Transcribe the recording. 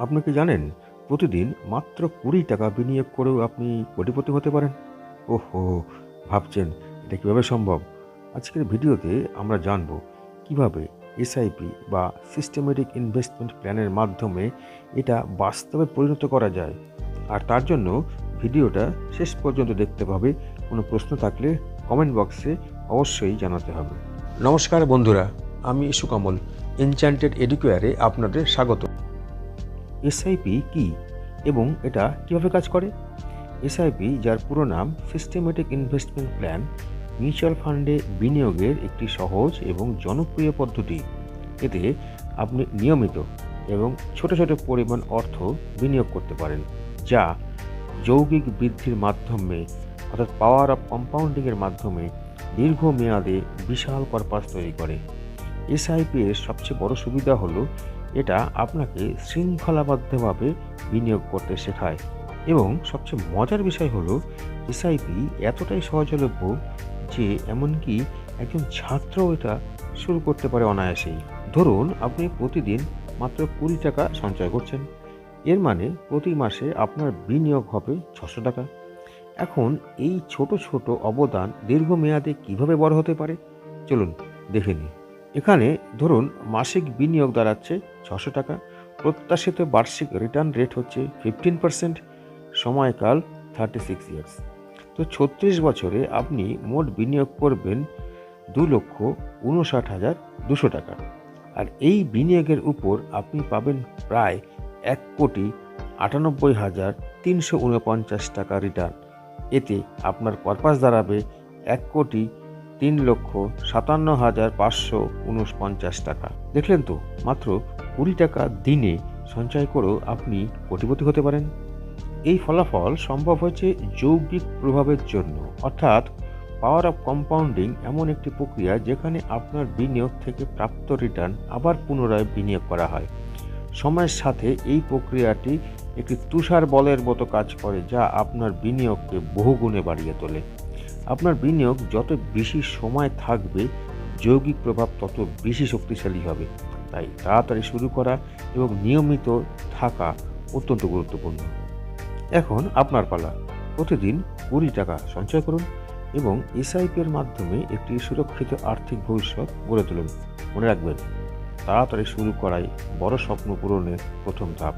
আপনি কি জানেন প্রতিদিন মাত্র 20 টাকা বিনিয়োগ করেও আপনি কোটিপতি হতে পারেন? ওহো! ভাবছেন এটা কিভাবে সম্ভব? আজকের ভিডিওতে আমরা জানব কিভাবে এসআইপি বা সিস্টেমেটিক ইনভেস্টমেন্ট প্ল্যানের মাধ্যমে এটা বাস্তবে পরিণত করা যায়। আর তার জন্য ভিডিওটা শেষ পর্যন্ত দেখতে হবে। কোনো প্রশ্ন থাকলে কমেন্ট বক্সে অবশ্যই জানাতে হবে। নমস্কার বন্ধুরা, আমি সুকমল। এনচ্যান্টেড এডুকেয়ারে আপনাদের স্বাগত। এসআইপি কি এবং এটা কিভাবে কাজ করে? এসআইপি, যার পুরো নাম সিস্টেমেটিক ইনভেস্টমেন্ট প্ল্যান, মিউচুয়াল ফান্ডে বিনিয়োগের একটি সহজ এবং জনপ্রিয় পদ্ধতি। এতে আপনি নিয়মিত এবং ছোট ছোট পরিমাণ অর্থ বিনিয়োগ করতে পারেন, যা যৌগিক বৃদ্ধির মাধ্যমে অর্থাৎ পাওয়ার অফ কম্পাউন্ডিংয়ের মাধ্যমে দীর্ঘমেয়াদে বিশাল কর্পাস তৈরি করে। এসআইপি এর সবচেয়ে বড় সুবিধা হলো এটা আপনাকে শৃঙ্খলাবদ্ধভাবে বিনিয়োগ করতে শেখায়, এবং সবচেয়ে মজার বিষয় হলো এসআইপি এতটাই সহজলভ্য যে এমনকি একজন ছাত্রও এটা শুরু করতে পারে অনায়াসেই। ধরুন আপনি প্রতিদিন মাত্র 20 টাকা সঞ্চয় করছেন, এর মানে প্রতি মাসে আপনার বিনিয়োগ হবে 600 টাকা। এখন এই ছোট ছোট অবদান দীর্ঘমেয়াদে কিভাবে বড় হতে পারে চলুন দেখে নিই। এখানে ধরুন মাসিক বিনিয়োগ দাঁড়াচ্ছে 600 টাকা, প্রত্যাশিত বার্ষিক রিটার্ন রেট হচ্ছে 15%, সময়কাল 36 ইয়ার্স। তো 36 বছরে আপনি মোট বিনিয়োগ করবেন 2,59,200 টাকা। আর এই বিনিয়োগের উপর আপনি পাবেন প্রায় 1,98,349 টাকা রিটার্ন। এতে আপনার কর্পাস দাঁড়াবে 1,03,57,549 টাকা। দেখলেন তো, মাত্র 20 টাকা দিনে সঞ্চয় করেও আপনি কোটিপতি হতে পারেন। এই ফলাফল সম্ভব হয়েছে যৌগিক প্রভাবের জন্য, অর্থাৎ পাওয়ার অফ কম্পাউন্ডিং এমন একটি প্রক্রিয়া যেখানে আপনার বিনিয়োগ থেকে প্রাপ্ত রিটার্ন আবার পুনরায় বিনিয়োগ করা হয়। সময়ের সাথে এই প্রক্রিয়াটি একটি তুষার বলের মতো কাজ করে, যা আপনার বিনিয়োগকে বহুগুণে বাড়িয়ে তোলে। আপনার বিনিয়োগ যত বেশি সময় থাকবে, যৌগিক প্রভাব তত বেশি শক্তিশালী হবে। তাই তাড়াতাড়ি শুরু করা এবং নিয়মিত থাকা অত্যন্ত গুরুত্বপূর্ণ। এখন আপনার পালা। প্রতিদিন 20 টাকা সঞ্চয় করুন এবং এসআইপি এর মাধ্যমে একটি সুরক্ষিত আর্থিক ভবিষ্যৎ গড়ে তুলুন। মনে রাখবেন, তাড়াতাড়ি শুরু করাই বড় স্বপ্ন পূরণের প্রথম ধাপ।